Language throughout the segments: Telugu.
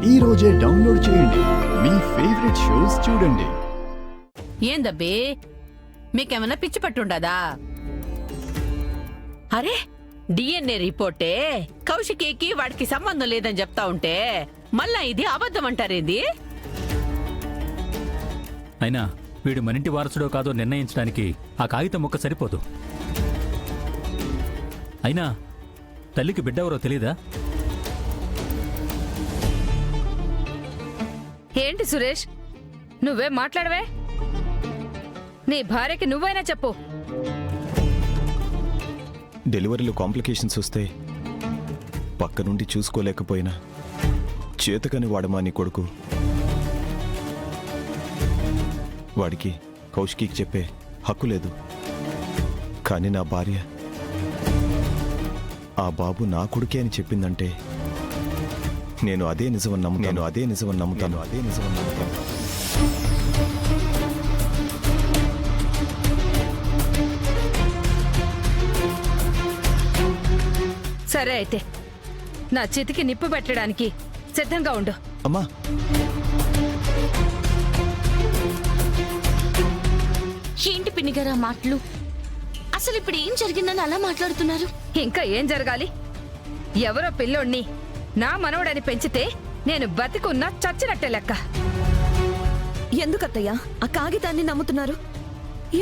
ఈ రోజే డౌన్లోడ్ చేయండి. మీ ఫేవరెట్ షోస్ చూడండి. ఏందబ్బే, మీకేమన్నా పిచ్చి పట్టుండదా? అరే, డిఎన్ఏ రిపోర్టే కౌశికీకి వాడికి సంబంధం లేదని చెప్తా ఉంటే మళ్ళా ఇది అబద్ధం అంటారేంది? అయినా వీడు మనింటి వారసుడో కాదో నిర్ణయించడానికి ఆ కాగితం ముక్క సరిపోదు. అయినా తల్లికి బిడ్డెవరో తెలీదా? ఏంటి సురేష్, నువ్వే మాట్లాడవే? నీ భార్యకి నువ్వైనా చెప్పు. డెలివరీలో కాంప్లికేషన్స్ వస్తే పక్క నుండి చూసుకోలేకపోయినా చేతకని వాడమా నీ కొడుకు. వాడికి కౌశికీకి చెప్పే హక్కు లేదు. కానీ నా భార్య ఆ బాబు నా కొడుకే అని చెప్పిందంటే నేను అదే నిజమని నమ్ముతాను. సరే అయితే నా చితికి నిప్పు పెట్టడానికి సిద్ధంగా ఉండు. అమ్మా, ఏంటి పిన్నిగారా మాటలు? అసలు ఇప్పుడు ఏం జరిగిందని అలా మాట్లాడుతున్నారు? ఇంకా ఏం జరగాలి? ఎవరో పిల్లోణ్ణి నా మనవడని పెంచితే నేను బతికున్నా చచ్చినట్టే లెక్క. ఎందుకత్తయ్యా ఆ కాగితాన్ని నమ్ముతున్నారు?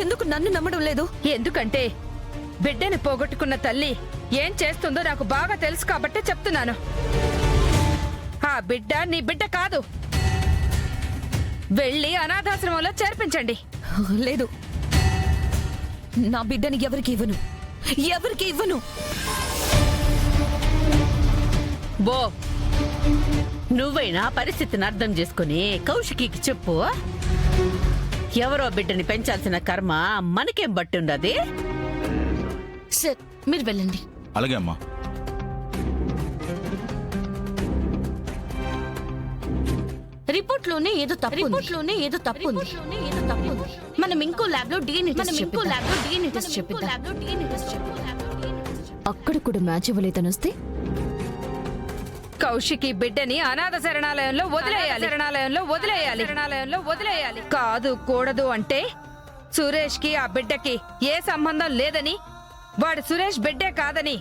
ఎందుకు నన్ను నమ్మడం లేదు? ఎందుకంటే బిడ్డని పోగొట్టుకున్న తల్లి ఏం చేస్తుందో నాకు బాగా తెలుసు కాబట్టే చెప్తున్నాను. ఆ బిడ్డ నీ బిడ్డ కాదు. వెళ్ళి అనాథాశ్రమంలో చేర్పించండి. లేదు, నా బిడ్డని ఎవరికి ఇవ్వను. బో, నువ్వైనా పరిస్థితిని అర్థం చేసుకుని కౌశికీకి చెప్పు. ఎవరో బిడ్డని పెంచాల్సిన కర్మ మనకేం బట్టుండది? సార్, మీరు వెళ్ళండి. అలాగే అమ్మా. రిపోర్ట్లోనే ఏదో తప్పు ఉంది. మనం ఇంకో ల్యాబ్ లో డిఎన్ఏ టెస్ట్ చెప్పిద్దాం. అక్కడ కూడా మ్యాచ్ ఇవ్వలేదనొస్తే కౌశికి బిడ్డని అనాథ శరణాలయంలో వదిలేయాలి. కాదు కూడదు అంటే సురేష్ కి ఆ బిడ్డకి ఏ సంబంధం లేదని, వాడు సురేష్ బిడ్డే కాదని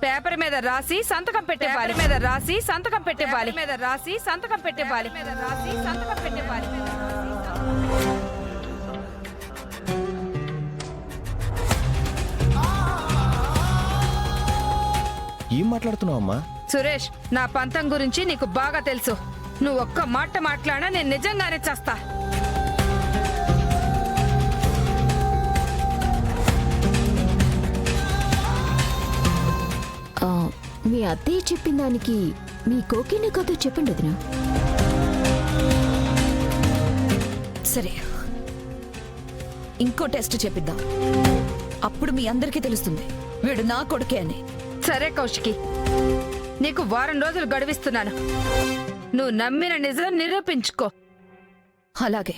పేపర్ మీద రాసి సంతకం పెట్టేవాలి. ఏం మాట్లాడుతున్నావు అమ్మా? సురేష్, నా పంతం గురించి నీకు బాగా తెలుసు. నువ్వు ఒక్క మాట మాట్లాడినా నేను నిజంగానే చేస్తా. మీ అత్తయ్య చెప్పిన దానికి మీ కోకిని కథ చెప్పండి వదినా. సరే, ఇంకో టెస్ట్ చెప్పిద్దాం. అప్పుడు మీ అందరికీ తెలుస్తుంది వీడు నా కొడుకే అని. సరే కౌశికి, నీకు వారం రోజులు గడువిస్తున్నాను. నువ్వు నమ్మిన నిజం నిరూపించుకో. అలాగే.